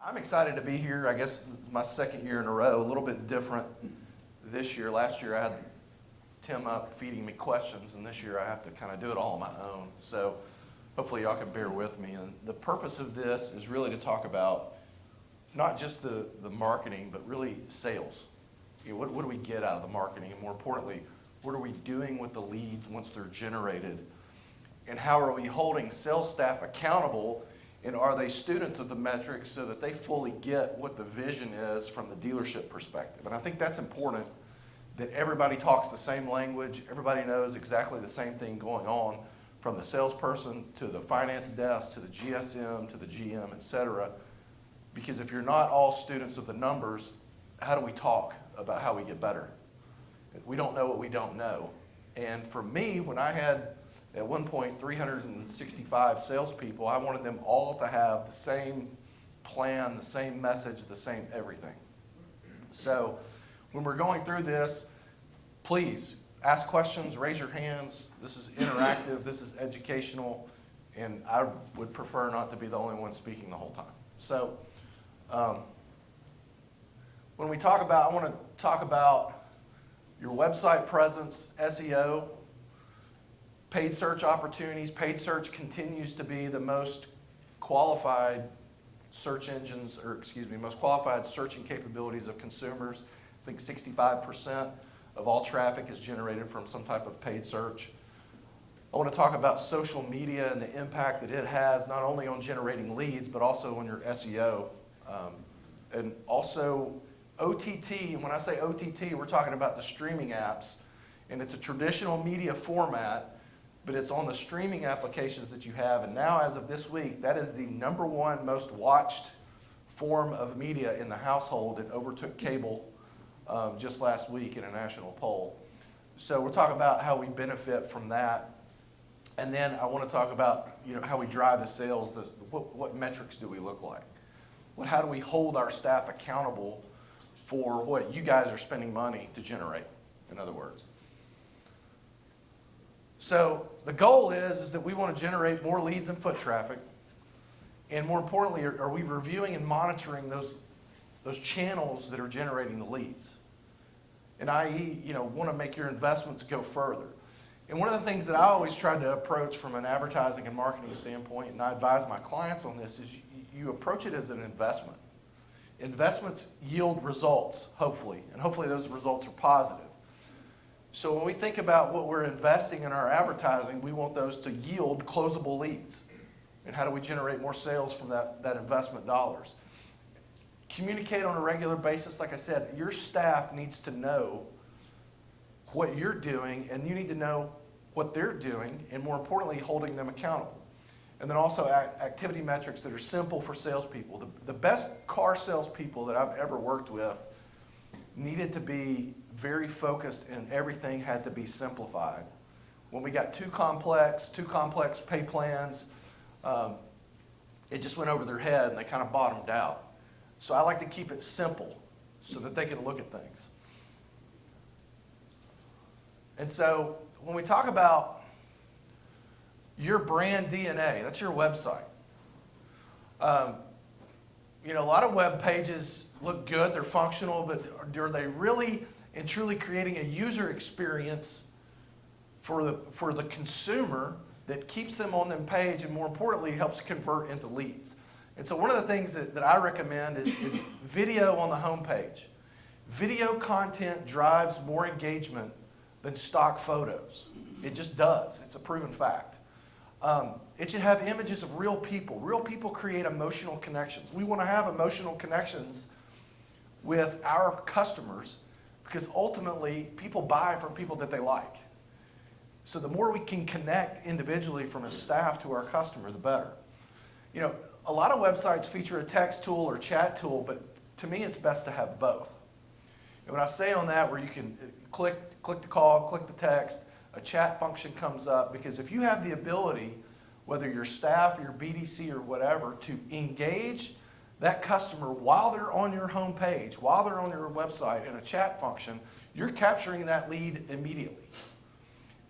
I'm excited to be here. I guess my second year in a row, a little bit different this year. Last year I had Tim up feeding me questions, and this year I have to kind of do it all on my own. So hopefully y'all can bear with me. And the purpose of this is really to talk about not just the marketing, but really sales. You know, what do we get out of the marketing? And more importantly, what are we doing with the leads once they're generated? And how are we holding sales staff accountable? And are they students of the metrics so that they fully get what the vision is from the dealership perspective? And I think that's important, that everybody talks the same language, everybody knows exactly the same thing going on, from the salesperson to the finance desk to the GSM to the GM, et cetera. Because if you're not all students of the numbers, how do we talk about how we get better? We don't know what we don't know. And for me, when I had at one point 365 salespeople, I wanted them all to have the same plan, the same message, the same everything. So when we're going through this, please ask questions, raise your hands. This is interactive, this is educational, and I would prefer not to be the only one speaking the whole time. So when we talk about, I want to talk about your website presence, SEO, paid search opportunities. Paid search continues to be the most qualified search engines, or excuse me, most qualified searching capabilities of consumers. I think 65% of all traffic is generated from some type of paid search. I want to talk about social media and the impact that it has not only on generating leads, but also on your SEO. And also OTT, and when I say OTT, we're talking about the streaming apps, and it's a traditional media format, but it's on the streaming applications that you have. And now, as of this week, that is the #1 most watched form of media in the household. It overtook cable just last week in a national poll. So we'll talk about how we benefit from that. And then I want to talk about, how we drive the sales. What metrics do we look like? How do we hold our staff accountable for what you guys are spending money to generate, in other words? So the goal is that we want to generate more leads and foot traffic. And more importantly, are we reviewing and monitoring those channels that are generating the leads? And i.e., want to make your investments go further. And one of the things that I always try to approach from an advertising and marketing standpoint, and I advise my clients on this, is you approach it as an investment. Investments yield results, hopefully, and hopefully those results are positive. So when we think about what we're investing in our advertising, we want those to yield closable leads. And how do we generate more sales from that investment dollars? Communicate on a regular basis. Like I said, your staff needs to know what you're doing, and you need to know what they're doing, and more importantly, holding them accountable. And then also activity metrics that are simple for salespeople. The best car salespeople that I've ever worked with needed to be very focused, and everything had to be simplified. When we got too complex pay plans, it just went over their head and they kind of bottomed out. So I like to keep it simple so that they can look at things. And so when we talk about your brand DNA, that's your website. A lot of web pages look good, they're functional, but are they really and truly creating a user experience for the consumer that keeps them on the page, and more importantly, helps convert into leads? And so one of the things that I recommend is video on the homepage. Video content drives more engagement than stock photos. It just does. It's a proven fact. It should have images of real people. Real people create emotional connections. We want to have emotional connections with our customers because ultimately people buy from people that they like. So the more we can connect individually from a staff to our customer, the better. A lot of websites feature a text tool or chat tool, but to me it's best to have both. And when I say on that, where you can click the call, click the text, a chat function comes up, because if you have the ability, whether your staff, your BDC, or whatever, to engage that customer while they're on your home page, while they're on your website in a chat function, you're capturing that lead immediately.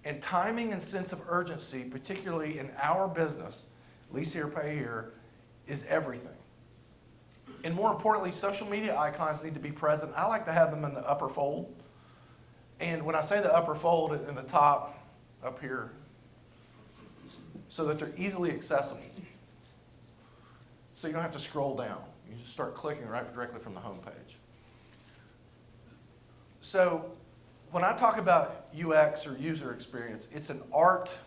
And timing and sense of urgency, particularly in our business, lease here, pay here, is everything. And more importantly, social media icons need to be present. I like to have them in the upper fold. And when I say the upper fold, in the top, up here, so that they're easily accessible. So you don't have to scroll down. You just start clicking right directly from the home page. So when I talk about UX or user experience, it's an art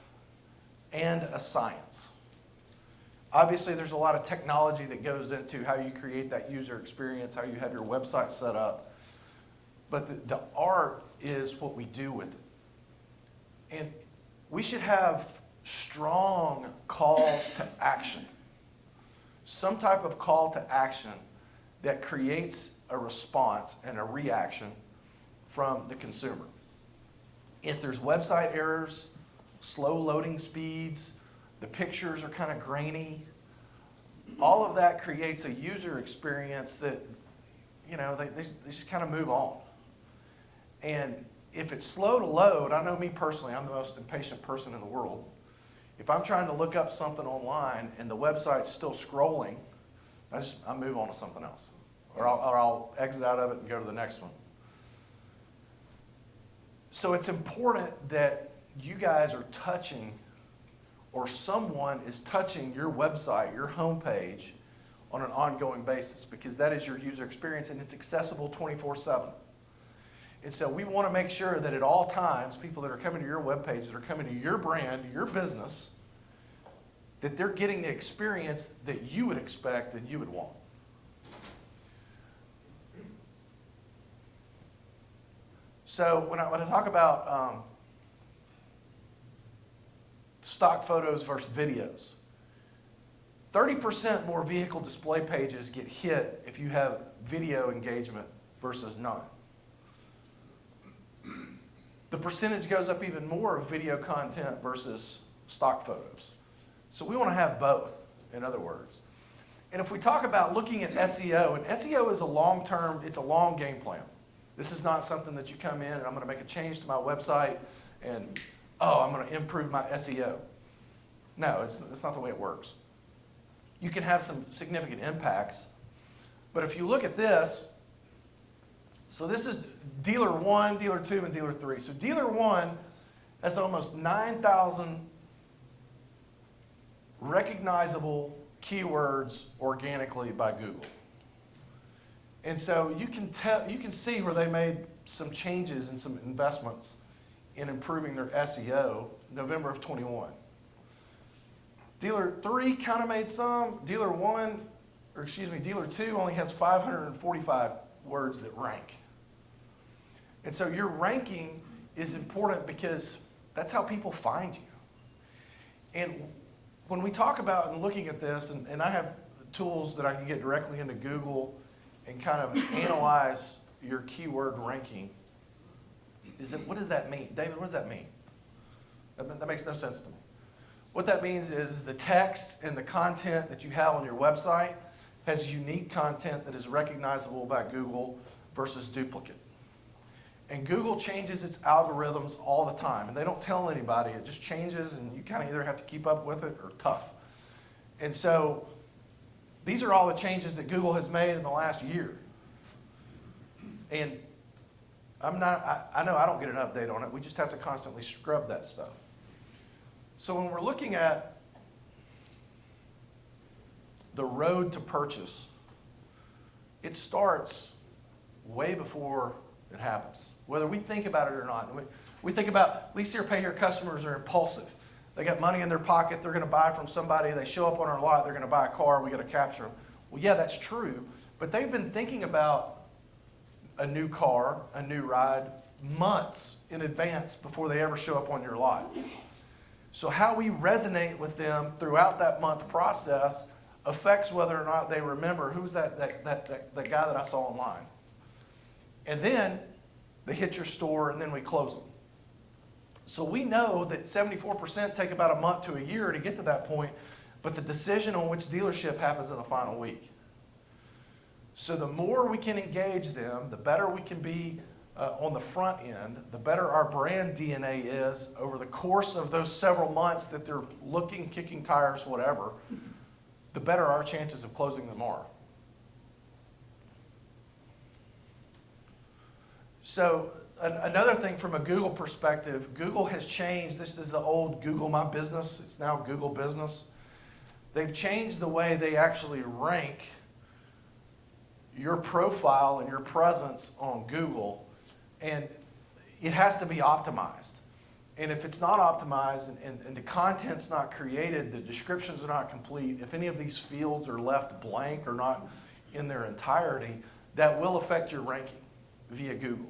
and a science. Obviously, there's a lot of technology that goes into how you create that user experience, how you have your website set up. But the art is what we do with it. And we should have strong calls to action. Some type of call to action that creates a response and a reaction from the consumer. If there's website errors, slow loading speeds, the pictures are kind of grainy, all of that creates a user experience that, you know, they just kind of move on. And if it's slow to load, I know me personally, I'm the most impatient person in the world. If I'm trying to look up something online and the website's still scrolling, I move on to something else. Or I'll exit out of it and go to the next one. So it's important that you guys are touching, or someone is touching your website, your homepage, on an ongoing basis, because that is your user experience and it's accessible 24/7. And so we want to make sure that at all times, people that are coming to your webpage, that are coming to your brand, your business, that they're getting the experience that you would expect and you would want. So when I talk about stock photos versus videos, 30% more vehicle display pages get hit if you have video engagement versus none. The percentage goes up even more of video content versus stock photos. So we want to have both, in other words. And if we talk about looking at SEO, and SEO is a long-term, it's a long game plan. This is not something that you come in and I'm going to make a change to my website and, oh, I'm going to improve my SEO. No, it's not the way it works. You can have some significant impacts, but if you look at this, so this is dealer 1, dealer 2, and dealer 3. So dealer 1 has almost 9,000 recognizable keywords organically by Google. And so you can see where they made some changes and some investments in improving their SEO November of 21. Dealer 3 kind of made some. Dealer 2 only has 545 words that rank. And so your ranking is important because that's how people find you. And when we talk about and looking at this, and I have tools that I can get directly into Google and kind of analyze your keyword ranking, what does that mean? David, what does that mean? That makes no sense to me. What that means is the text and the content that you have on your website has unique content that is recognizable by Google versus duplicate. And Google changes its algorithms all the time, and they don't tell anybody. It just changes, and you kind of either have to keep up with it or tough. And so these are all the changes that Google has made in the last year. And I know I don't get an update on it. We just have to constantly scrub that stuff. So when we're looking at the road to purchase, it starts way before it happens, whether we think about it or not. We think about lease here, pay here customers are impulsive. They got money in their pocket, they're going to buy from somebody, they show up on our lot, they're going to buy a car, we got to capture them. Well, yeah, that's true, but they've been thinking about a new car, a new ride, months in advance before they ever show up on your lot. So how we resonate with them throughout that month process affects whether or not they remember who's that guy that I saw online. And then they hit your store and then we close them. So we know that 74% take about a month to a year to get to that point, but the decision on which dealership happens in the final week. So the more we can engage them, the better we can be on the front end, the better our brand DNA is over the course of those several months that they're looking, kicking tires, whatever, the better our chances of closing them are. So another thing from a Google perspective, Google has changed. This is the old Google My Business. It's now Google Business. They've changed the way they actually rank your profile and your presence on Google, and it has to be optimized. And if it's not optimized and the content's not created, the descriptions are not complete, if any of these fields are left blank or not in their entirety, that will affect your ranking via Google.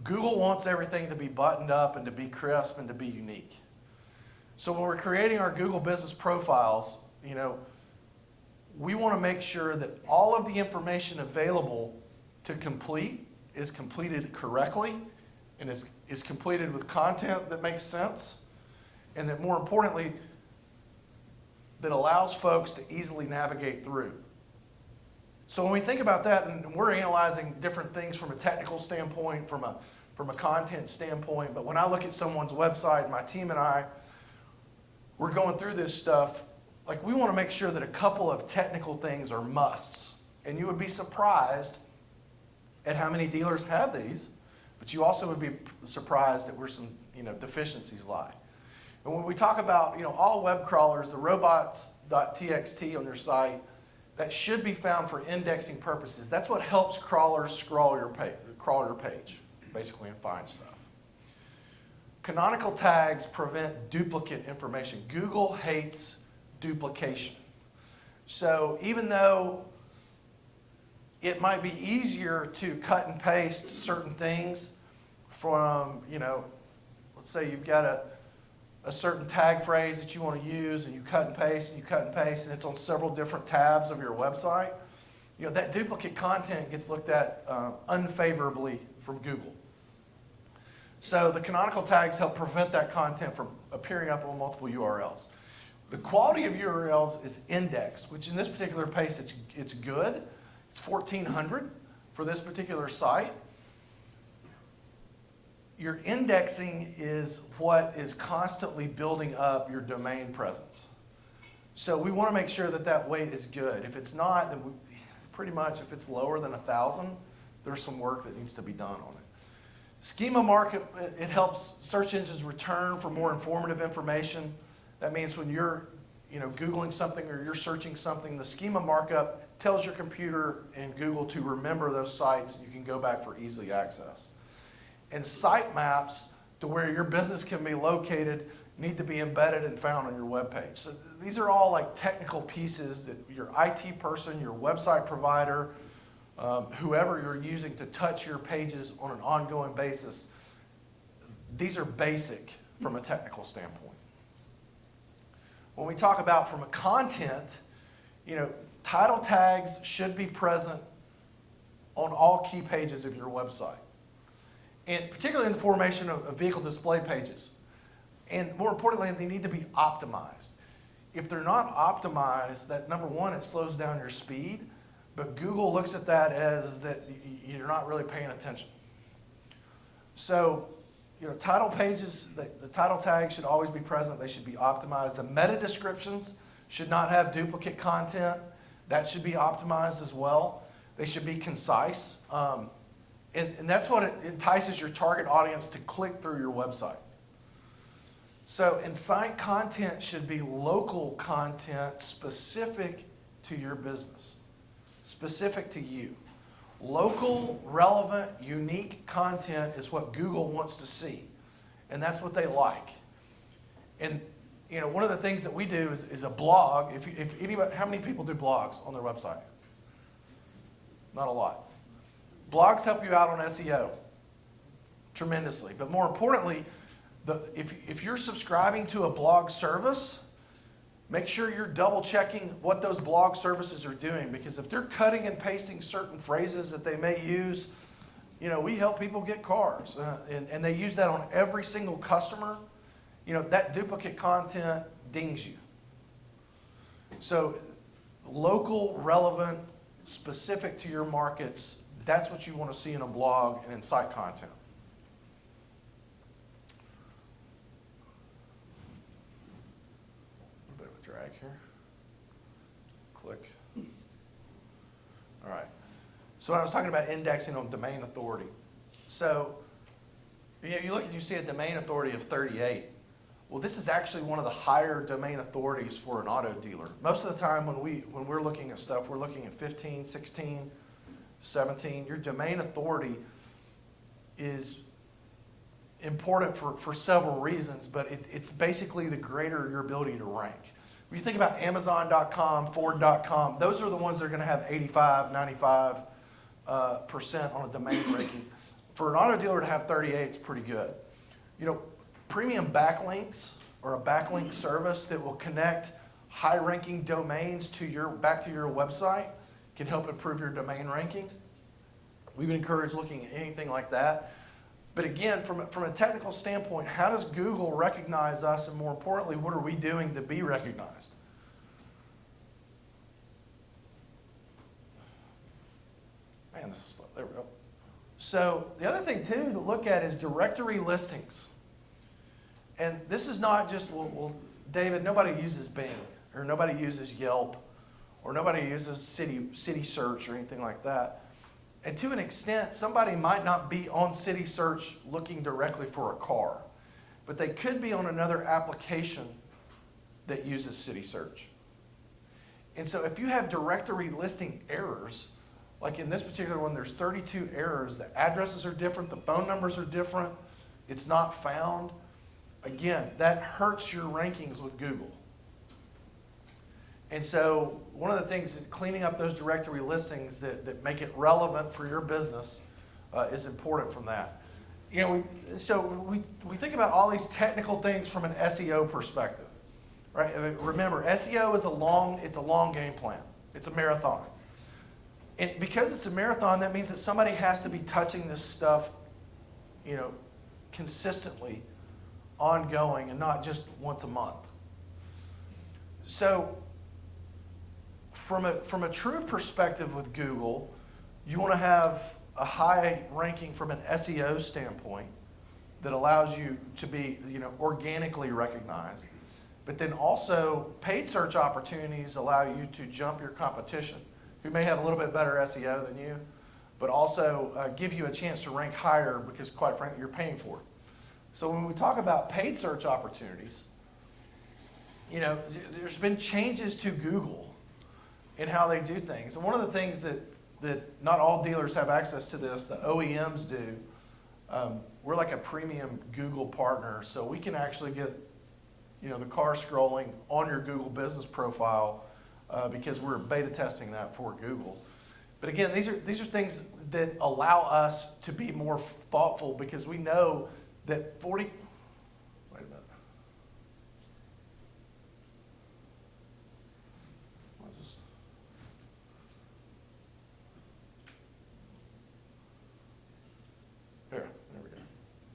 Google wants everything to be buttoned up and to be crisp and to be unique. So when we're creating our Google business profiles, we want to make sure that all of the information available to complete is completed correctly and is completed with content that makes sense, and that more importantly, that allows folks to easily navigate through. So when we think about that, and we're analyzing different things from a technical standpoint, from a content standpoint, but when I look at someone's website, my team and I, we're going through this stuff, like we want to make sure that a couple of technical things are musts. And you would be surprised at how many dealers have these, but you also would be surprised at where some deficiencies lie. And when we talk about all web crawlers, the robots.txt on your site, that should be found for indexing purposes. That's what helps crawlers crawl your page, basically, and find stuff. Canonical tags prevent duplicate information. Google hates duplication. So even though it might be easier to cut and paste certain things from, let's say you've got a certain tag phrase that you want to use, and you cut and paste, and it's on several different tabs of your website, that duplicate content gets looked at unfavorably from Google. So the canonical tags help prevent that content from appearing up on multiple URLs. The quality of URLs is indexed, which in this particular case, it's good. It's 1,400 for this particular site. Your indexing is what is constantly building up your domain presence. So we want to make sure that weight is good. If it's not, then pretty much if it's lower than 1,000, there's some work that needs to be done on it. Schema markup, it helps search engines return for more informative information. That means when you're Googling something or you're searching something, the schema markup tells your computer and Google to remember those sites, and you can go back for easy access. And sitemaps, to where your business can be located, need to be embedded and found on your webpage. So these are all like technical pieces that your IT person, your website provider, whoever you're using to touch your pages on an ongoing basis, these are basic from a technical standpoint. When we talk about from a content, title tags should be present on all key pages of your website, and particularly in the formation of vehicle display pages. And more importantly, they need to be optimized. If they're not optimized, that number one, it slows down your speed, but Google looks at that as that you're not really paying attention. So, title pages, the title tags should always be present. They should be optimized. The meta descriptions should not have duplicate content. That should be optimized as well. They should be concise. And that's what entices your target audience to click through your website. So, and site content should be local content specific to your business, specific to you. Local, relevant, unique content is what Google wants to see, and that's what they like. And one of the things that we do is a blog. If anybody, how many people do blogs on their website? Not a lot. Blogs help you out on SEO tremendously, but more importantly, if you're subscribing to a blog service, make sure you're double checking what those blog services are doing, because if they're cutting and pasting certain phrases that they may use, we help people get cars, and they use that on every single customer, that duplicate content dings you. So local, relevant, specific to your markets, that's what you want to see in a blog and in site content. A bit of a drag here. Click. All right. So when I was talking about indexing on domain authority, So you look and you see a domain authority of 38. Well, this is actually one of the higher domain authorities for an auto dealer. Most of the time when we're looking at stuff, we're looking at 15, 16, 17. Your domain authority is important for several reasons, but it's basically the greater your ability to rank. When you think about Amazon.com, Ford.com, those are the ones that are going to have 85, 95% on a domain ranking. For an auto dealer to have 38 is pretty good. Premium backlinks, or a backlink service that will connect high-ranking domains back to your website, can help improve your domain ranking. We would encourage looking at anything like that. But again, from a technical standpoint, how does Google recognize us, and more importantly, what are we doing to be recognized? Man, this is slow. There we go. So the other thing, too, to look at is directory listings. And this is not just, well, David, nobody uses Bing, or nobody uses Yelp, or nobody uses City Search or anything like that. And to an extent, somebody might not be on City Search looking directly for a car, but they could be on another application that uses City Search. And so if you have directory listing errors, like in this particular one, there's 32 errors. The addresses are different, the phone numbers are different, it's not found. Again, that hurts your rankings with Google. And so one of the things, cleaning up those directory listings that make it relevant for your business is important from that. We think about all these technical things from an SEO perspective, right? I mean, remember, SEO is a long game plan. It's a marathon. And because it's a marathon, that means that somebody has to be touching this stuff, consistently, ongoing, and not just once a month. So from a true perspective with Google, you want to have a high ranking from an SEO standpoint that allows you to be organically recognized. But then also paid search opportunities allow you to jump your competition, who may have a little bit better SEO than you, but also give you a chance to rank higher because, quite frankly, you're paying for it. So when we talk about paid search opportunities, there's been changes to Google in how they do things. And one of the things that not all dealers have access to this, the OEMs do, we're like a premium Google partner, so we can actually get the car scrolling on your Google business profile because we're beta testing that for Google. But again, these are things that allow us to be more thoughtful because we know that wait a minute. What is this? There we go.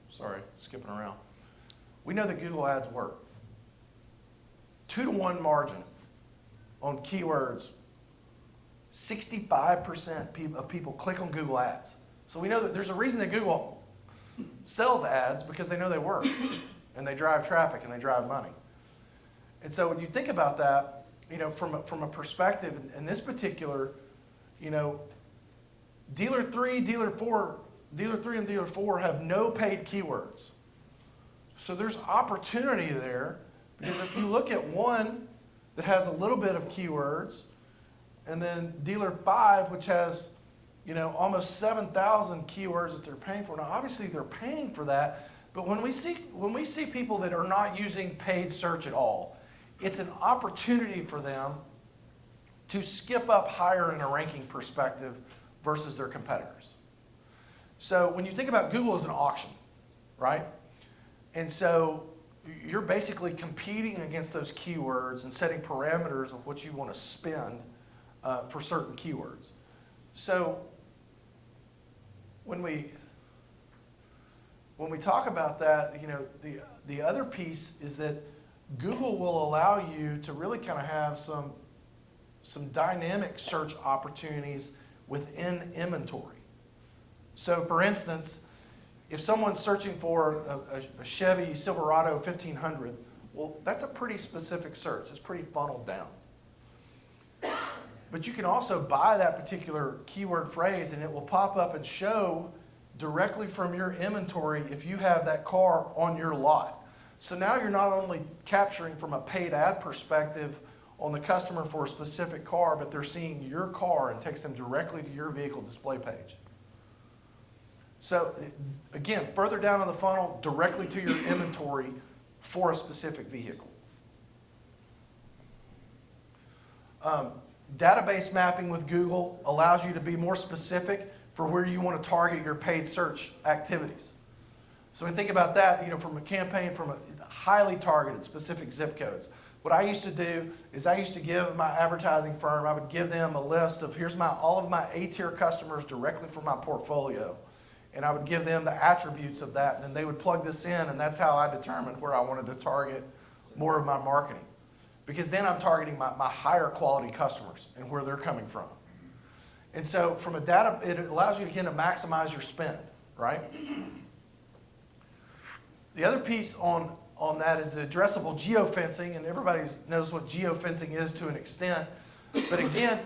Sorry, skipping around. We know that Google Ads work. 2-to-1 margin on keywords. 65% of people click on Google Ads. So we know that there's a reason that Google sells ads, because they know they work and they drive traffic and they drive money. And so when you think about that, from a perspective, in this particular, dealer 3 and dealer 4 have no paid keywords. So there's opportunity there, because if you look at one that has a little bit of keywords, and then dealer 5, which has almost 7,000 keywords that they're paying for. Now, obviously, they're paying for that, but when we see people that are not using paid search at all, it's an opportunity for them to skip up higher in a ranking perspective versus their competitors. So when you think about Google as an auction, right? And so you're basically competing against those keywords and setting parameters of what you want to spend for certain keywords. So when we talk about that, the other piece is that Google will allow you to really kind of have some dynamic search opportunities within inventory. So for instance, if someone's searching for a Chevy Silverado 1500, well, that's a pretty specific search. It's pretty funneled down. But you can also buy that particular keyword phrase, and it will pop up and show directly from your inventory if you have that car on your lot. So now you're not only capturing from a paid ad perspective on the customer for a specific car, but they're seeing your car and takes them directly to your vehicle display page. So again, further down in the funnel, directly to your inventory for a specific vehicle. Database mapping with Google allows you to be more specific for where you want to target your paid search activities. So when you think about that, from a campaign, from a highly targeted specific zip codes. What I used to do is I used to give my advertising firm, I would give them a list of here's all of my A-tier customers directly from my portfolio. And I would give them the attributes of that, and then they would plug this in, and that's how I determined where I wanted to target more of my marketing. Because then I'm targeting my higher quality customers and where they're coming from. And so from a data, it allows you again to maximize your spend, right? The other piece on that is the addressable geofencing, and everybody knows what geofencing is to an extent. But again,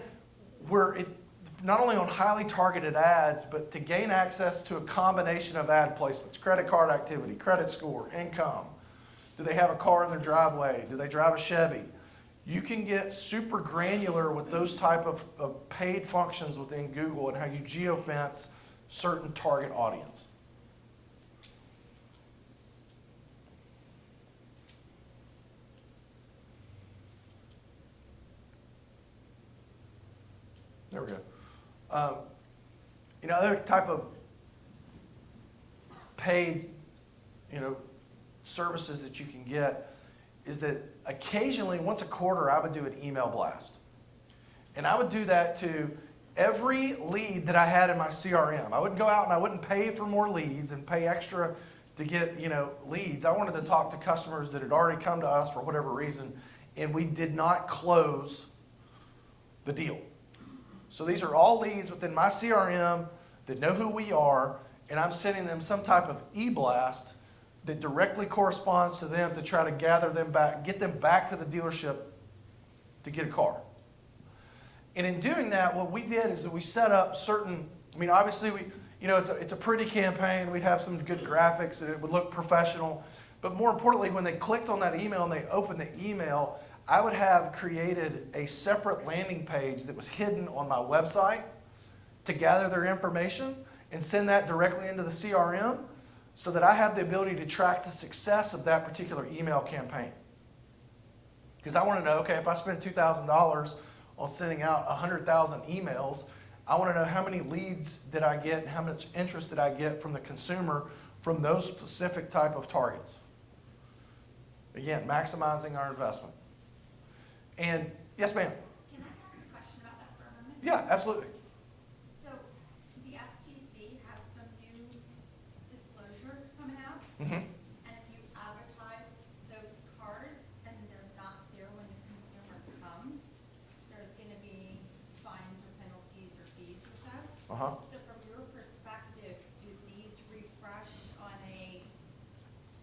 not only on highly targeted ads, but to gain access to a combination of ad placements, credit card activity, credit score, income. Do they have a car in their driveway? Do they drive a Chevy? You can get super granular with those type of paid functions within Google and how you geofence certain target audience. There we go. Other type of paid, services that you can get is that occasionally, once a quarter, I would do an email blast. And I would do that to every lead that I had in my CRM. I wouldn't go out and I wouldn't pay for more leads and pay extra to get, leads. I wanted to talk to customers that had already come to us for whatever reason, and we did not close the deal. So these are all leads within my CRM that know who we are, and I'm sending them some type of e-blast that directly corresponds to them to try to gather them back, get them back to the dealership to get a car. And in doing that, what we did is that we set up certain, obviously it's a pretty campaign. We'd have some good graphics and it would look professional. But more importantly, when they clicked on that email and they opened the email, I would have created a separate landing page that was hidden on my website to gather their information and send that directly into the CRM so that I have the ability to track the success of that particular email campaign. Because I want to know, okay, if I spend $2,000 on sending out 100,000 emails, I want to know how many leads did I get and how much interest did I get from the consumer from those specific type of targets. Again, maximizing our investment. And yes, ma'am. Can I ask a question about that for a moment? Yeah, absolutely. So the FTC has some new disclosure coming out. Mm-hmm. And if you advertise those cars and they're not there when the consumer comes, there's going to be fines or penalties or fees or so. Uh-huh. So from your perspective, do these refresh on a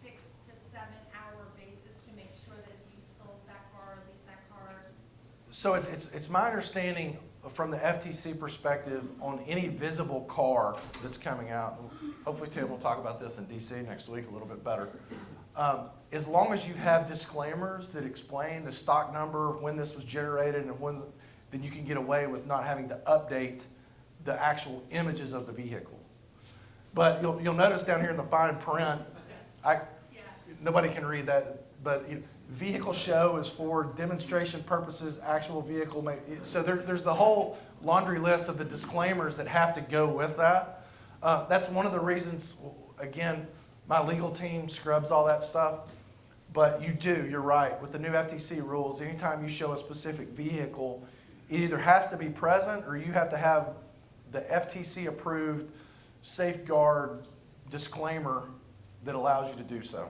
6 to 7 hour basis to make sure that if you sold that car, or leased that car? So it's my understanding from the FTC perspective on any visible car that's coming out, and hopefully Tim will talk about this in DC next week a little bit better. As long as you have disclaimers that explain the stock number, when this was generated, and when, then you can get away with not having to update the actual images of the vehicle. But you'll notice down here in the fine print, nobody can read that, but vehicle show is for demonstration purposes, actual vehicle. So there's the whole laundry list of the disclaimers that have to go with that. That's one of the reasons, again, my legal team scrubs all that stuff. But you're right, with the new FTC rules, anytime you show a specific vehicle, it either has to be present or you have to have the FTC approved safeguard disclaimer that allows you to do so.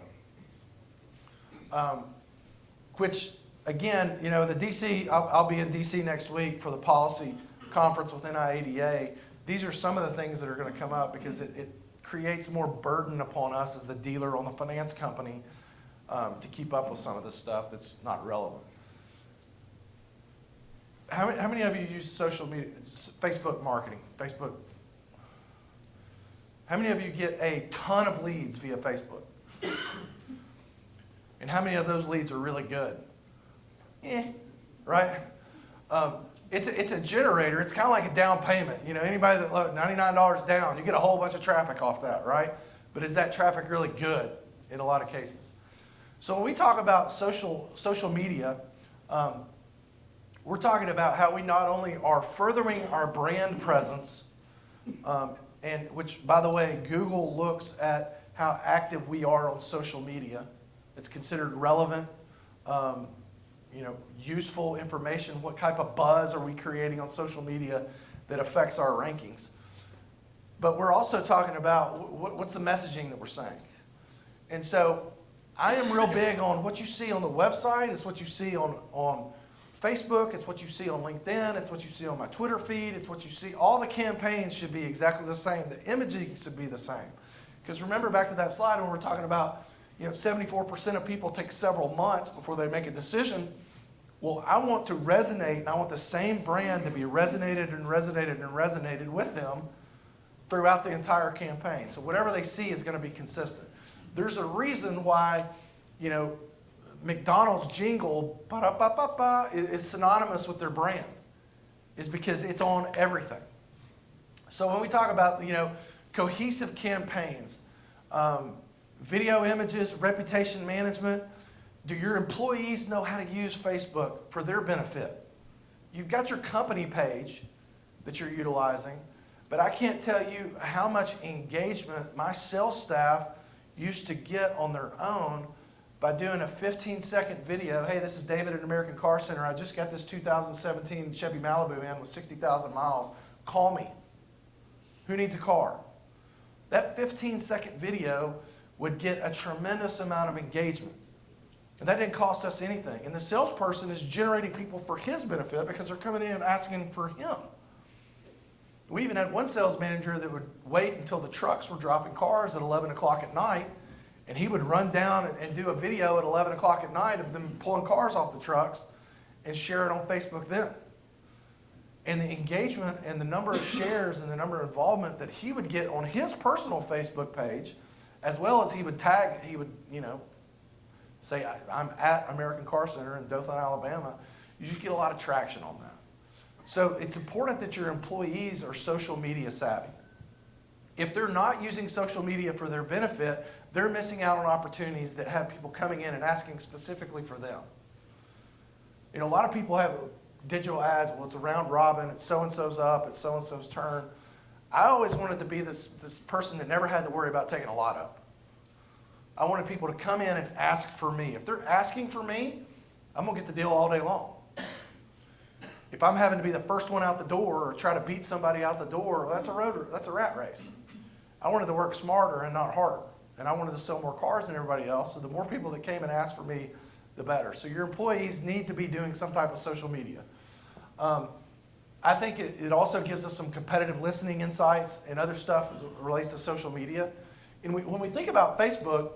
Which, again, the DC, I'll be in DC next week for the policy conference with NIADA. These are some of the things that are going to come up because it creates more burden upon us as the dealer on the finance company to keep up with some of this stuff that's not relevant. How many of you use social media, Facebook marketing, Facebook? How many of you get a ton of leads via Facebook? And how many of those leads are really good? Right? It's a generator. It's kind of like a down payment. You know, anybody that $99 down, you get a whole bunch of traffic off that, right? But is that traffic really good in a lot of cases? So when we talk about social media, we're talking about how we not only are furthering our brand presence, and which, by the way, Google looks at how active we are on social media. It's considered relevant, useful information. What type of buzz are we creating on social media that affects our rankings? But we're also talking about what's the messaging that we're saying. And so I am real big on what you see on the website. It's what you see on Facebook. It's what you see on LinkedIn. It's what you see on my Twitter feed. It's what you see. All the campaigns should be exactly the same. The imaging should be the same. Because remember back to that slide when we're talking about 74% of people take several months before they make a decision. Well, I want to resonate, and I want the same brand to be resonated and resonated and resonated with them throughout the entire campaign. So whatever they see is going to be consistent. There's a reason why, McDonald's jingle ba-da-ba-ba-ba, is synonymous with their brand. Is because it's on everything. So when we talk about, cohesive campaigns, video images, reputation management, do your employees know how to use Facebook for their benefit? You've got your company page that you're utilizing, but I can't tell you how much engagement my sales staff used to get on their own by doing a 15-second video. Hey, this is David at American Car Center. I just got this 2017 Chevy Malibu in with 60,000 miles. Call me. Who needs a car? That 15-second video would get a tremendous amount of engagement. And that didn't cost us anything. And the salesperson is generating people for his benefit because they're coming in and asking for him. We even had one sales manager that would wait until the trucks were dropping cars at 11 o'clock at night, and he would run down and do a video at 11 o'clock at night of them pulling cars off the trucks and share it on Facebook then. And the engagement and the number of shares and the number of involvement that he would get on his personal Facebook page, as well as he would tag, say, I'm at American Car Center in Dothan, Alabama, you just get a lot of traction on that. So it's important that your employees are social media savvy. If they're not using social media for their benefit, they're missing out on opportunities that have people coming in and asking specifically for them. A lot of people have digital ads. Well, it's a round robin. It's so-and-so's up. It's so-and-so's turn. I always wanted to be this person that never had to worry about taking a lot up. I wanted people to come in and ask for me. If they're asking for me, I'm going to get the deal all day long. If I'm having to be the first one out the door or try to beat somebody out the door, well, that's a rat race. I wanted to work smarter and not harder. And I wanted to sell more cars than everybody else. So the more people that came and asked for me, the better. So your employees need to be doing some type of social media. I think it also gives us some competitive listening insights and other stuff as it relates to social media. And when we think about Facebook,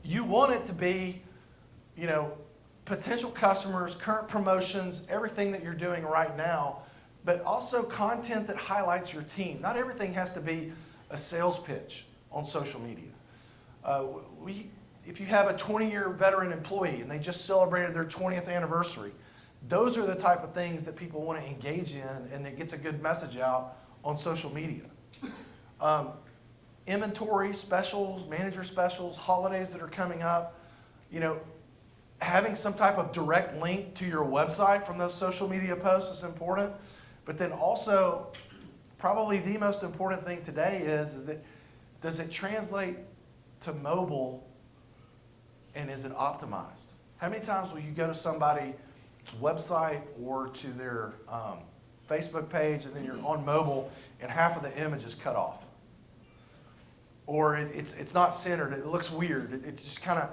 you want it to be, potential customers, current promotions, everything that you're doing right now, but also content that highlights your team. Not everything has to be a sales pitch on social media. If you have a 20-year veteran employee and they just celebrated their 20th anniversary, those are the type of things that people want to engage in, and it gets a good message out on social media. Inventory specials, manager specials, holidays that are coming up, having some type of direct link to your website from those social media posts is important. But then also, probably the most important thing today is that does it translate to mobile, and is it optimized? How many times will you go to somebody's website or to their Facebook page, and then you're on mobile and half of the image is cut off? Or it's not centered, it looks weird, it's just kind of,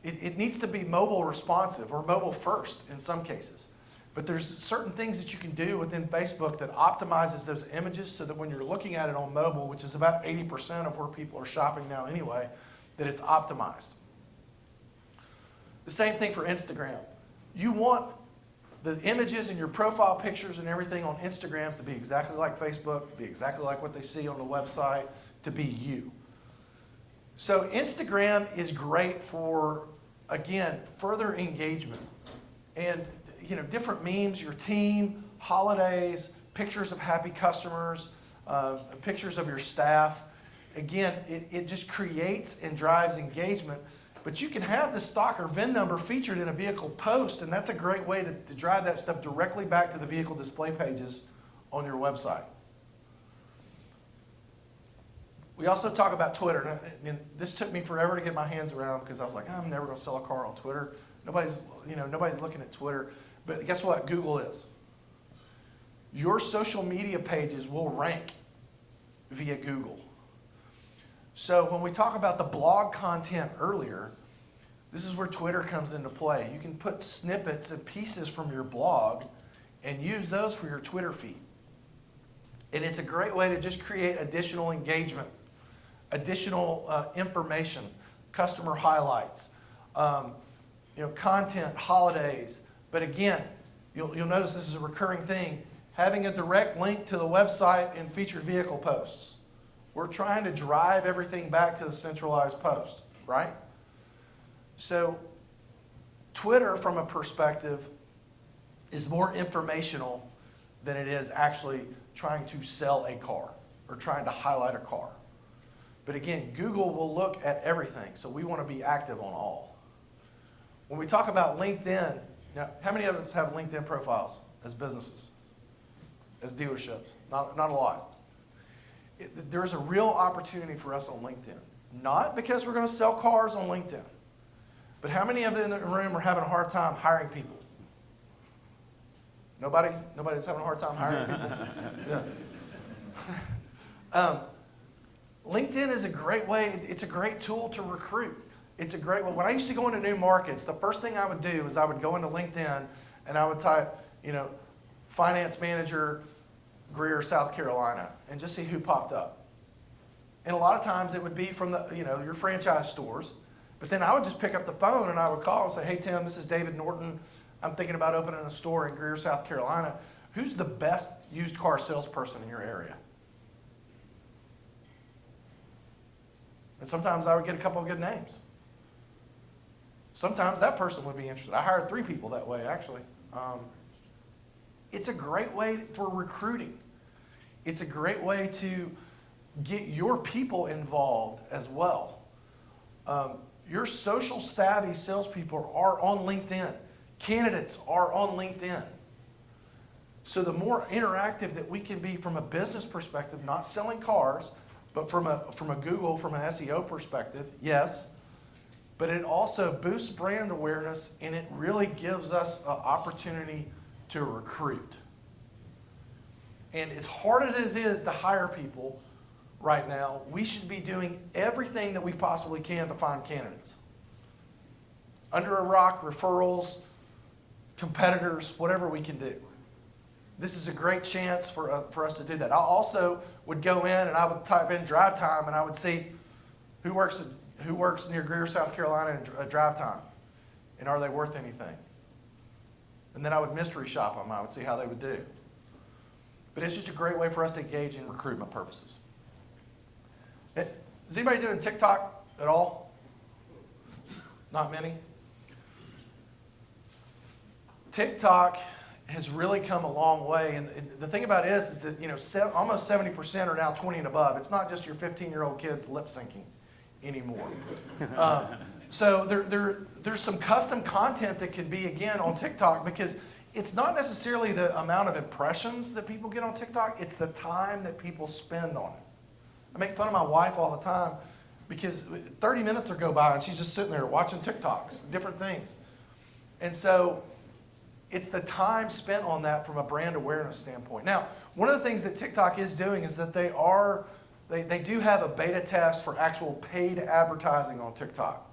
it needs to be mobile responsive or mobile first in some cases. But there's certain things that you can do within Facebook that optimizes those images so that when you're looking at it on mobile, which is about 80% of where people are shopping now anyway, that it's optimized. The same thing for Instagram. You want the images and your profile pictures and everything on Instagram to be exactly like Facebook, to be exactly like what they see on the website, to be you. So Instagram is great for, again, further engagement. And, different memes, your team, holidays, pictures of happy customers, pictures of your staff. Again, it just creates and drives engagement. But you can have the stock or VIN number featured in a vehicle post, and that's a great way to drive that stuff directly back to the vehicle display pages on your website. We also talk about Twitter, and this took me forever to get my hands around because I was like, I'm never going to sell a car on Twitter. Nobody's looking at Twitter. But guess what? Google is. Your social media pages will rank via Google. So when we talk about the blog content earlier, this is where Twitter comes into play. You can put snippets and pieces from your blog and use those for your Twitter feed. And it's a great way to just create additional engagement, additional information, customer highlights, content, holidays. But again, you'll notice this is a recurring thing, having a direct link to the website and featured vehicle posts. We're trying to drive everything back to the centralized post, right? So Twitter, from a perspective, is more informational than it is actually trying to sell a car or trying to highlight a car. But again, Google will look at everything, so we want to be active on all. When we talk about LinkedIn, now, how many of us have LinkedIn profiles as businesses, as dealerships? Not a lot. There's a real opportunity for us on LinkedIn. Not because we're going to sell cars on LinkedIn, but how many of you in the room are having a hard time hiring people? Nobody? Nobody's having a hard time hiring people? Yeah. LinkedIn is a great way. It's a great tool to recruit. It's a great one. When I used to go into new markets, the first thing I would do is I would go into LinkedIn and I would type, finance manager, Greer, South Carolina, and just see who popped up. And a lot of times it would be from your franchise stores. But then I would just pick up the phone and I would call and say, hey, Tim, this is David Norton. I'm thinking about opening a store in Greer, South Carolina. Who's the best used car salesperson in your area? And sometimes I would get a couple of good names. Sometimes that person would be interested. I hired 3 people that way, actually. It's a great way for recruiting. It's a great way to get your people involved as well. Your social savvy salespeople are on LinkedIn. Candidates are on LinkedIn. So the more interactive that we can be from a business perspective, not selling cars, but from a Google, from an SEO perspective, yes. But it also boosts brand awareness, and it really gives us an opportunity to recruit. And as hard as it is to hire people right now, we should be doing everything that we possibly can to find candidates. Under a rock, referrals, competitors, whatever we can do. This is a great chance for us to do that. I also would go in and I would type in drive time and I would see who works near Greer, South Carolina at drive time, and are they worth anything? And then I would mystery shop them. I would see how they would do. But it's just a great way for us to engage in recruitment purposes. Is anybody doing TikTok at all? Not many? TikTok has really come a long way, and the thing about it is that almost 70% are now 20 and above. It's not just your 15-year-old kids lip syncing anymore. So there's some custom content that can be, again, on TikTok, because it's not necessarily the amount of impressions that people get on TikTok, it's the time that people spend on it. I make fun of my wife all the time because 30 minutes will go by and she's just sitting there watching TikToks, different things. And so it's the time spent on that from a brand awareness standpoint. Now, one of the things that TikTok is doing is that they do have a beta test for actual paid advertising on TikTok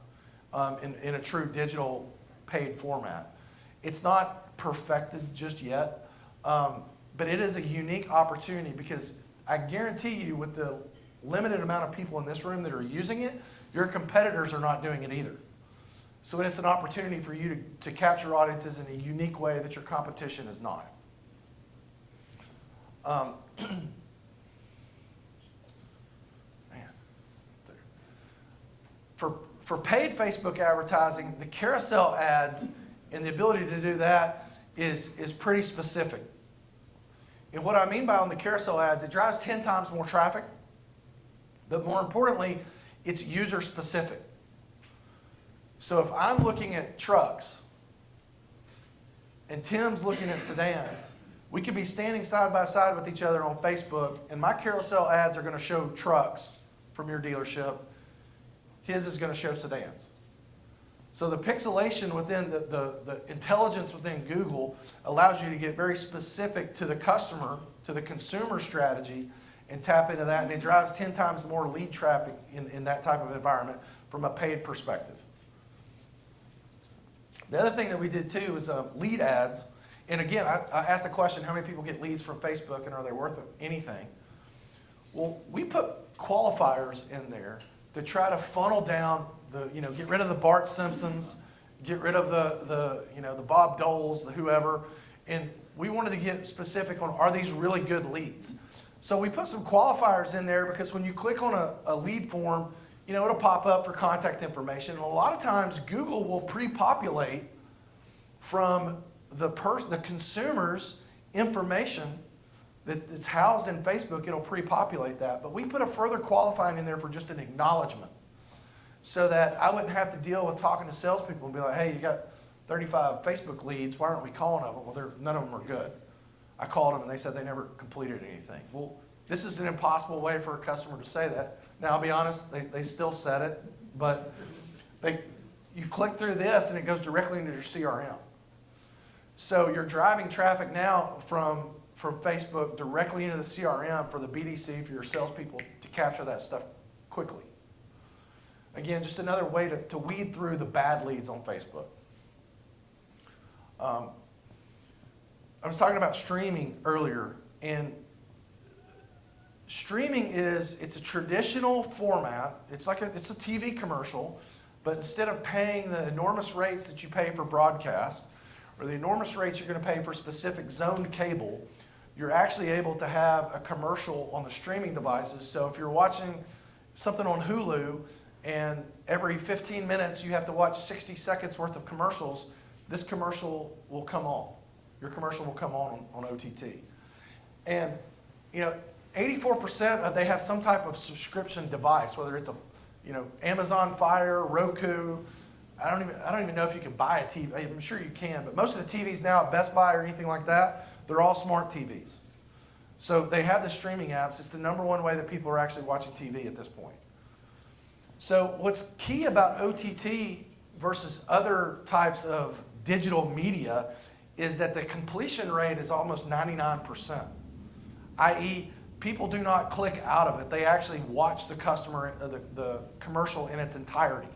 in a true digital paid format. It's not perfected just yet, but it is a unique opportunity because I guarantee you with the limited amount of people in this room that are using it, your competitors are not doing it either. So it's an opportunity for you to capture audiences in a unique way that your competition is not. Man, For paid Facebook advertising, the carousel ads and the ability to do that is pretty specific. And what I mean by on the carousel ads, it drives 10 times more traffic, but more importantly, it's user specific. So if I'm looking at trucks and Tim's looking at sedans, we could be standing side by side with each other on Facebook, and my carousel ads are going to show trucks from your dealership. His is going to show sedans. So the pixelation within the intelligence within Google allows you to get very specific to the customer, to the consumer strategy, and tap into that. And it drives 10 times more lead traffic in that type of environment from a paid perspective. The other thing that we did too is lead ads. And again, I asked the question, how many people get leads from Facebook and are they worth anything? Well, we put qualifiers in there to try to funnel down get rid of the Bart Simpsons, get rid of the Bob Doles, the whoever, and we wanted to get specific on, are these really good leads? So we put some qualifiers in there because when you click on a lead form, it'll pop up for contact information. And a lot of times Google will pre-populate from the consumer's information that's housed in Facebook. It'll pre-populate that. But we put a further qualifying in there for just an acknowledgement so that I wouldn't have to deal with talking to salespeople and be like, hey, you got 35 Facebook leads. Why aren't we calling them? Well, none of them are good. I called them and they said they never completed anything. Well, this is an impossible way for a customer to say that. Now, I'll be honest, they still said it, but you click through this and it goes directly into your CRM. So you're driving traffic now from Facebook directly into the CRM for the BDC, for your salespeople to capture that stuff quickly. Again, just another way to weed through the bad leads on Facebook. I was talking about streaming earlier, and streaming it's a traditional format. It's a TV commercial, but instead of paying the enormous rates that you pay for broadcast, or the enormous rates you're going to pay for specific zoned cable, you're actually able to have a commercial on the streaming devices. So if you're watching something on Hulu, and every 15 minutes you have to watch 60 seconds worth of commercials, this commercial will come on. Your commercial will come on OTT. And 84% they have some type of subscription device, whether it's Amazon Fire, Roku. I don't even know if you can buy a TV. I'm sure you can, but most of the TVs now at Best Buy or anything like that, they're all smart TVs. So they have the streaming apps. It's the number one way that people are actually watching TV at this point. So what's key about OTT versus other types of digital media is that the completion rate is almost 99%, i.e., people do not click out of it. They actually watch the commercial in its entirety.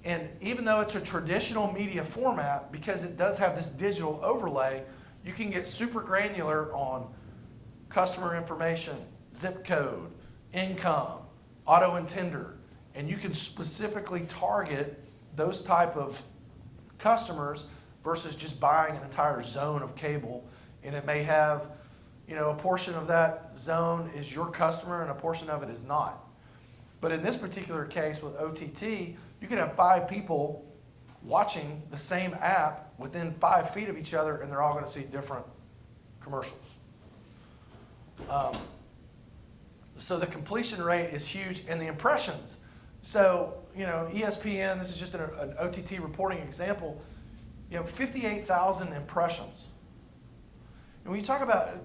And even though it's a traditional media format, because it does have this digital overlay, you can get super granular on customer information, zip code, income, auto and tender, and you can specifically target those type of customers versus just buying an entire zone of cable. And it may have, a portion of that zone is your customer and a portion of it is not. But in this particular case with OTT, you can have 5 people watching the same app within 5 feet of each other, and they're all going to see different commercials. So the completion rate is huge, and the impressions. So, ESPN, this is just an OTT reporting example, 58,000 impressions. And when you talk about,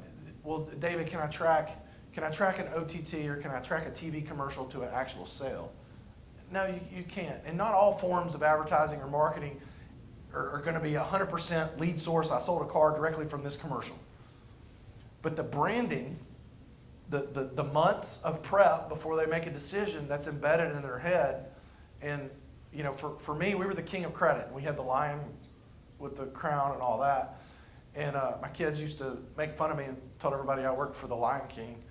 well, David, can I track an OTT or can I track a TV commercial to an actual sale? No, you can't. And not all forms of advertising or marketing are going to be 100% lead source. I sold a car directly from this commercial. But the branding, the months of prep before they make a decision, that's embedded in their head. And for me, we were the king of credit. We had the lion with the crown and all that. And my kids used to make fun of me and told everybody I worked for the Lion King.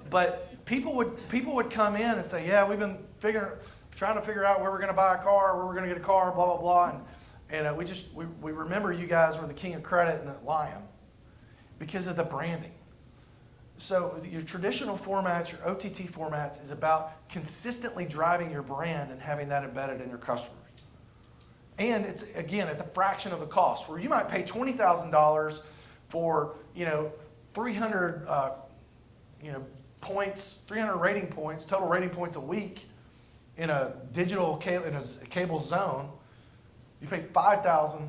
But people would come in and say, yeah, we've been trying to figure out where we're going to buy a car, where we're going to get a car, blah, blah, blah. And we remember you guys were the king of credit and the lion because of the branding. So your traditional formats, your OTT formats, is about consistently driving your brand and having that embedded in your customers. And it's, again, at the fraction of the cost, where you might pay $20,000 for, 300, points, 300 rating points, total rating points a week in a digital in a cable zone. You pay $5,000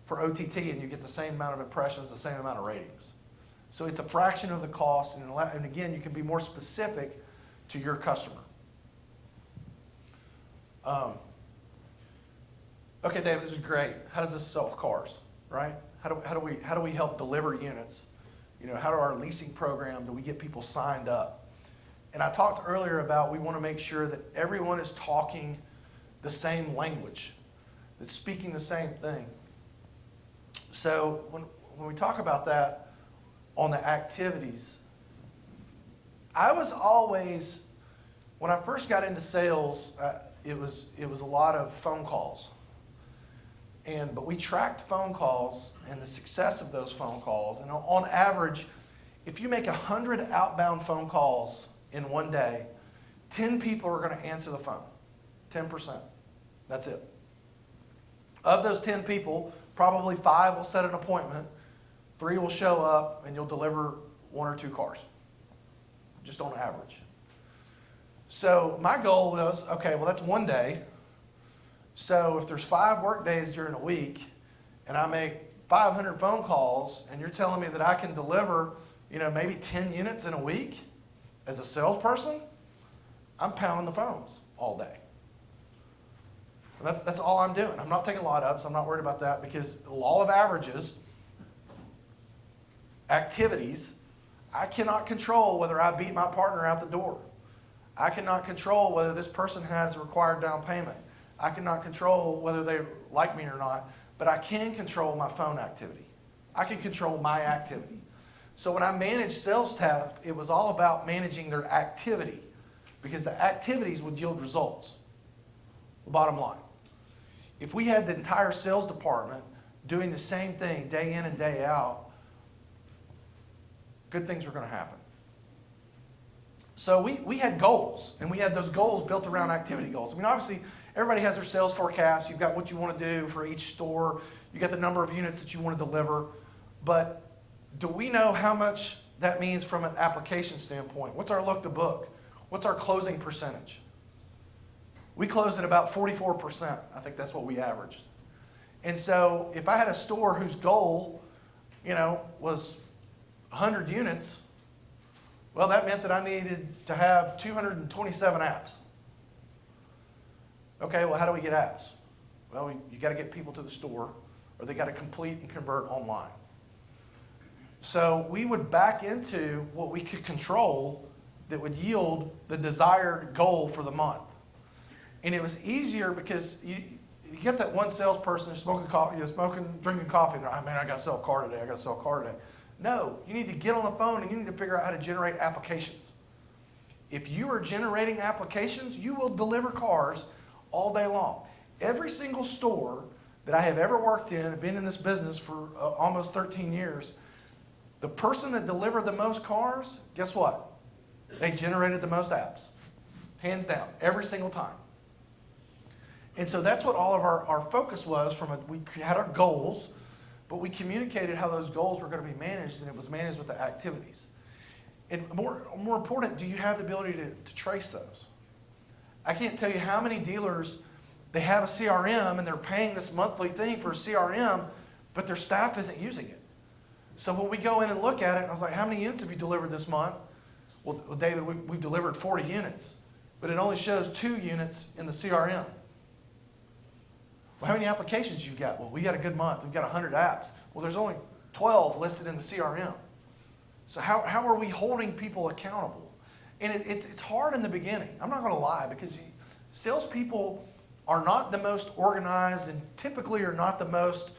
for OTT and you get the same amount of impressions, the same amount of ratings. So it's a fraction of the cost, and again, you can be more specific to your customer. Okay, David, this is great. How does this sell cars, right? How do we help deliver units? How do our leasing program, do we get people signed up? And I talked earlier about we want to make sure that everyone is talking the same language, that's speaking the same thing. So when we talk about that, on the activities, I was always, when I first got into sales, it was a lot of phone calls. But we tracked phone calls and the success of those phone calls. And on average, if you make 100 outbound phone calls in one day, 10 people are going to answer the phone. 10%. That's it. Of those 10 people, probably 5 will set an appointment, 3 will show up, and you'll deliver 1 or 2 cars, just on average. So my goal was, okay, well, that's one day. So if there's 5 work days during a week, and I make 500 phone calls, and you're telling me that I can deliver, maybe 10 units in a week as a salesperson, I'm pounding the phones all day. And that's all I'm doing. I'm not taking lot ups. I'm not worried about that, because the law of averages, activities, I cannot control whether I beat my partner out the door. I cannot control whether this person has a required down payment. I cannot control whether they like me or not, but I can control my phone activity. I can control my activity. So when I managed sales staff, it was all about managing their activity, because the activities would yield results. The bottom line. If we had the entire sales department doing the same thing day in and day out, good things were going to happen. So we had goals, and we had those goals built around activity goals. I mean, obviously, everybody has their sales forecast. You've got what you want to do for each store. You got the number of units that you want to deliver. But do we know how much that means from an application standpoint? What's our look to book? What's our closing percentage? We closed at about 44%. I think that's what we averaged. And so if I had a store whose goal, was 100 units, well, that meant that I needed to have 227 apps. Okay, well, how do we get apps? Well, you got to get people to the store, or they got to complete and convert online. So we would back into what we could control that would yield the desired goal for the month. And it was easier because you get that one salesperson who's smoking coffee, drinking coffee, and man, I got to sell a car today. I got to sell a car today. No, you need to get on the phone and you need to figure out how to generate applications. If you are generating applications, you will deliver cars all day long. Every single store that I have ever worked in, I've been in this business for almost 13 years, the person that delivered the most cars, guess what? They generated the most apps. Hands down, every single time. And so that's what all of our focus was. We had our goals, but we communicated how those goals were going to be managed, and it was managed with the activities. And more important, do you have the ability to trace those? I can't tell you how many dealers, they have a CRM and they're paying this monthly thing for a CRM, but their staff isn't using it. So when we go in and look at it, I was like, how many units have you delivered this month? Well, David, we've delivered 40 units, but it only shows 2 units in the CRM. Well, how many applications you've got? Well, we got a good month. We've got 100 apps. Well, there's only 12 listed in the CRM. So how are we holding people accountable? And it's hard in the beginning. I'm not going to lie, because salespeople are not the most organized and typically are not the most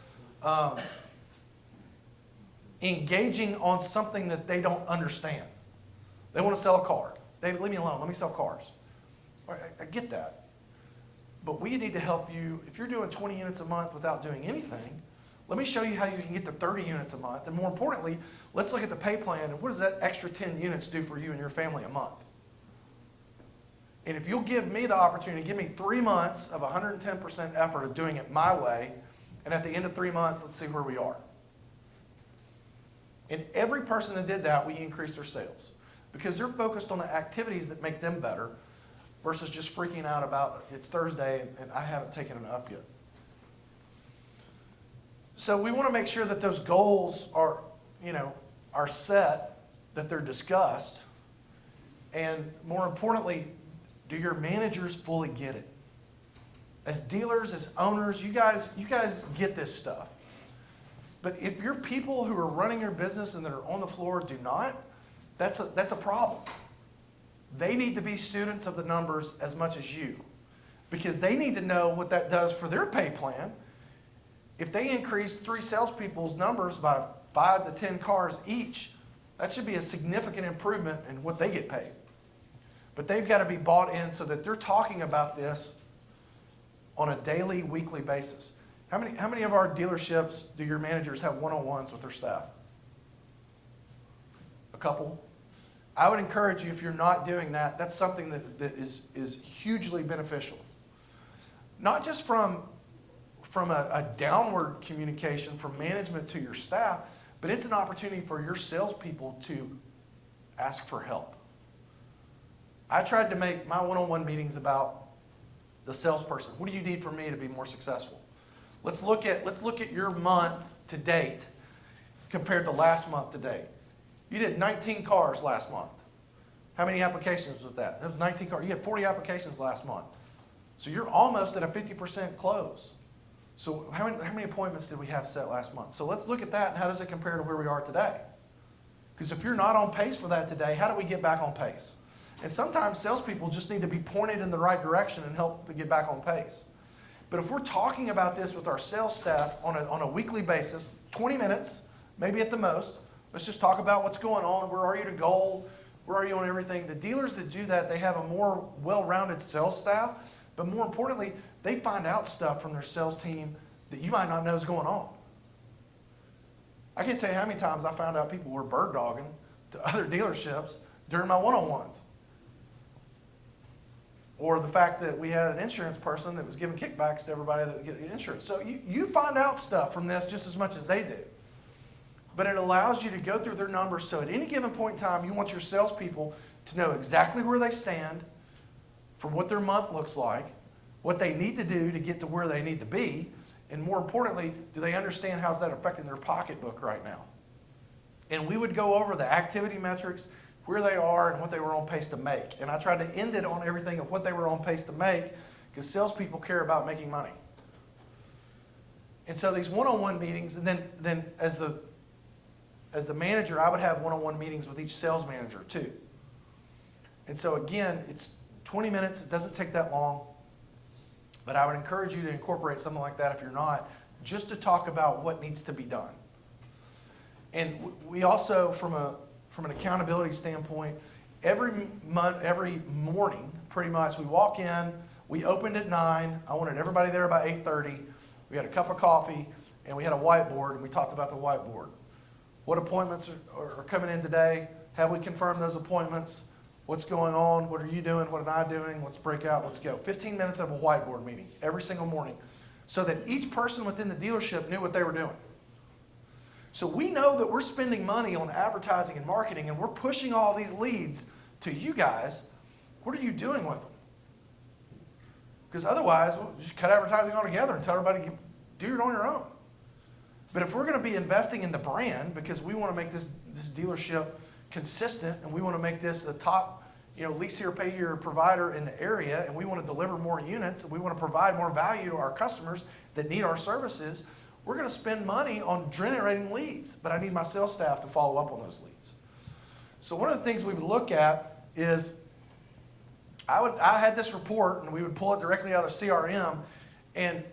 engaging on something that they don't understand. They want to sell a car. David, leave me alone. Let me sell cars. I get that. But we need to help you. If you're doing 20 units a month without doing anything, Let me show you how you can get to 30 units a month. And more importantly, let's look at the pay plan and what does that extra 10 units do for you and your family a month? And if you'll give me the opportunity, give me 3 months of 110% effort of doing it my way, and at the end of 3 months, let's see where we are. And every person that did that, we increased their sales because they're focused on the activities that make them better versus just freaking out about it's Thursday and I haven't taken it up yet. So we want to make sure that those goals are, are set, that they're discussed, and more importantly, do your managers fully get it? As dealers, as owners, you guys get this stuff. But if your people who are running your business and that are on the floor do not, that's a problem. They need to be students of the numbers as much as you because they need to know what that does for their pay plan. If they increase 3 salespeople's numbers by 5 to 10 cars each, that should be a significant improvement in what they get paid. But they've got to be bought in so that they're talking about this on a daily, weekly basis. How many of our dealerships do your managers have one-on-ones with their staff? A couple? I would encourage you, if you're not doing that, that's something that is hugely beneficial. Not just from a downward communication from management to your staff, but it's an opportunity for your salespeople to ask for help. I tried to make my one-on-one meetings about the salesperson. What do you need from me to be more successful? Let's look at your month to date compared to last month to date. You did 19 cars last month. How many applications was that? It was 19 cars. You had 40 applications last month. So you're almost at a 50% close. So how many appointments did we have set last month? So let's look at that and how does it compare to where we are today? Because if you're not on pace for that today, how do we get back on pace? And sometimes salespeople just need to be pointed in the right direction and help to get back on pace. But if we're talking about this with our sales staff on a weekly basis, 20 minutes, maybe at the most, let's just talk about what's going on, where are you to goal, where are you on everything. The dealers that do that, they have a more well-rounded sales staff, but more importantly, they find out stuff from their sales team that you might not know is going on. I can't tell you how many times I found out people were bird dogging to other dealerships during my one-on-ones. Or the fact that we had an insurance person that was giving kickbacks to everybody that get insurance. So you find out stuff from this just as much as they do. But it allows you to go through their numbers so at any given point in time, you want your salespeople to know exactly where they stand for what their month looks like, what they need to do to get to where they need to be, and more importantly, do they understand how's that affecting their pocketbook right now? And we would go over the activity metrics, where they are and what they were on pace to make. And I tried to end it on everything of what they were on pace to make because salespeople care about making money. And so these one-on-one meetings, and then as the manager, I would have one-on-one meetings with each sales manager too. And so again, it's 20 minutes. It doesn't take that long. But I would encourage you to incorporate something like that if you're not, just to talk about what needs to be done. And we also, from an accountability standpoint, every morning, pretty much, we walk in, we opened at 9, I wanted everybody there by 8:30, we had a cup of coffee, and we had a whiteboard, and we talked about the whiteboard. What appointments are coming in today? Have we confirmed those appointments? What's going on? What are you doing? What am I doing? Let's break out, let's go. 15 minutes of a whiteboard meeting every single morning so that each person within the dealership knew what they were doing. So we know that we're spending money on advertising and marketing and we're pushing all these leads to you guys. What are you doing with them? Because otherwise, we'll just cut advertising altogether and tell everybody, do it on your own. But if we're going to be investing in the brand because we want to make this dealership consistent and we want to make this the top lease here, pay here provider in the area and we want to deliver more units and we want to provide more value to our customers that need our services, we're going to spend money on generating leads, but I need my sales staff to follow up on those leads. So one of the things we would look at is I had this report, and we would pull it directly out of the CRM, and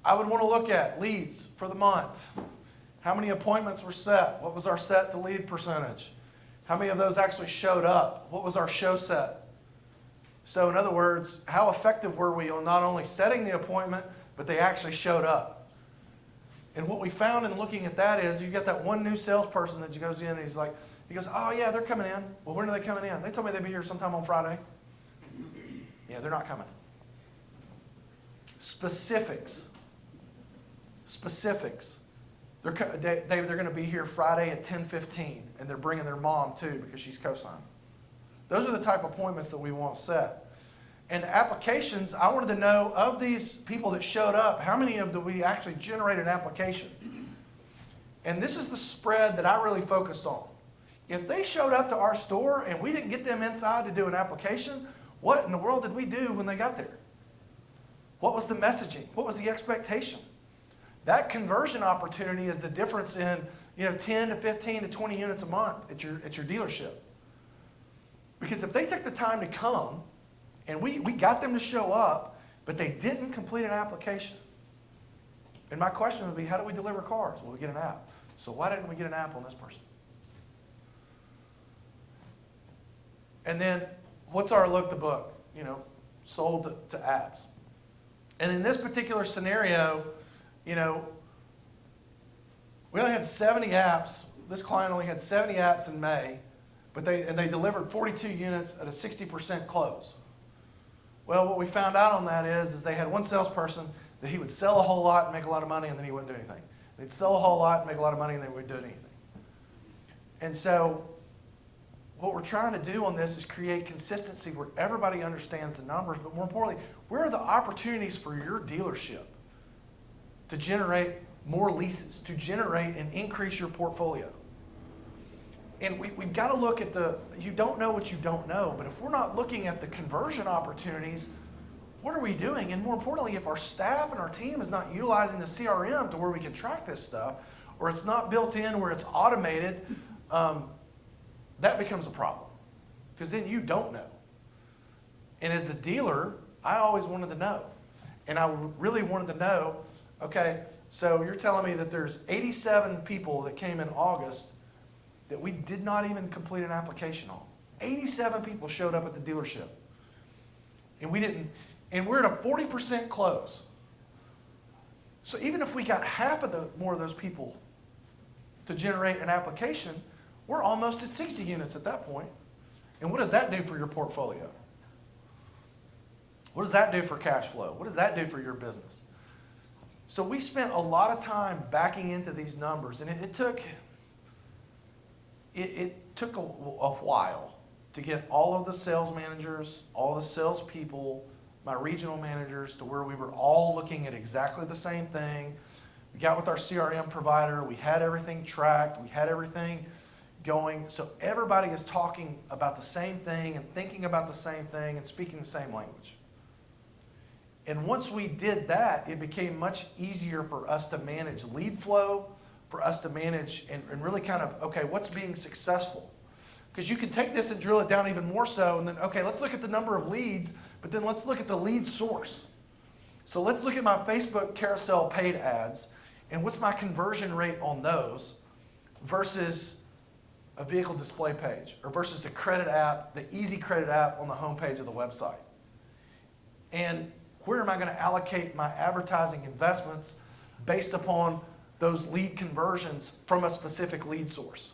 I would want to look at leads for the month. How many appointments were set? What was our set to lead percentage? How many of those actually showed up? What was our show set? So in other words, how effective were we on not only setting the appointment, but they actually showed up? And what we found in looking at that is you got that one new salesperson that goes in and he goes, oh yeah, they're coming in. Well, when are they coming in? They told me they'd be here sometime on Friday. Yeah, they're not coming. Specifics. They're going to be here Friday at 10:15, and they're bringing their mom too because she's co-signed. Those are the type of appointments that we want to set. And the applications, I wanted to know, of these people that showed up, how many of them did we actually generate an application? And this is the spread that I really focused on. If they showed up to our store and we didn't get them inside to do an application, what in the world did we do when they got there? What was the messaging? What was the expectation? That conversion opportunity is the difference in 10 to 15 to 20 units a month at your dealership. Because if they took the time to come, and we got them to show up, but they didn't complete an application. And my question would be, how do we deliver cars? Well, we get an app. So why didn't we get an app on this person? And then, what's our look the book? Sold to apps. And in this particular scenario, we only had 70 apps. This client only had 70 apps in May, but they delivered 42 units at a 60% close. Well, what we found out on that is they had one salesperson that he would sell a whole lot and make a lot of money, and then he wouldn't do anything. They'd sell a whole lot and make a lot of money, and they wouldn't do anything. And so what we're trying to do on this is create consistency where everybody understands the numbers, but more importantly, where are the opportunities for your dealership to generate more leases, to generate and increase your portfolio? And we've got to look at you don't know what you don't know, but if we're not looking at the conversion opportunities, what are we doing? And more importantly, if our staff and our team is not utilizing the CRM to where we can track this stuff, or it's not built in where it's automated, that becomes a problem. Because then you don't know. And as the dealer, I always wanted to know. And I really wanted to know, okay, so you're telling me that there's 87 people that came in August that we did not even complete an application on. 87 people showed up at the dealership. And we didn't, and we're at a 40% close. So even if we got half of more of those people to generate an application, we're almost at 60 units at that point. And what does that do for your portfolio? What does that do for cash flow? What does that do for your business? So we spent a lot of time backing into these numbers, and it took a while to get all of the sales managers, all the salespeople, my regional managers, to where we were all looking at exactly the same thing. We got with our CRM provider. We had everything tracked. We had everything going. So everybody is talking about the same thing and thinking about the same thing and speaking the same language. And once we did that, it became much easier for us to manage lead flow, for us to manage and really kind of, okay, what's being successful? Because you can take this and drill it down even more so, and then, okay, let's look at the number of leads, but then let's look at the lead source. So let's look at my Facebook carousel paid ads, and what's my conversion rate on those versus a vehicle display page, or versus the credit app, the easy credit app on the homepage of the website. And where am I going to allocate my advertising investments based upon those lead conversions from a specific lead source?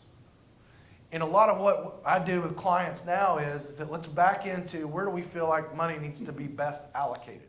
And a lot of what I do with clients now is that let's back into where do we feel like money needs to be best allocated.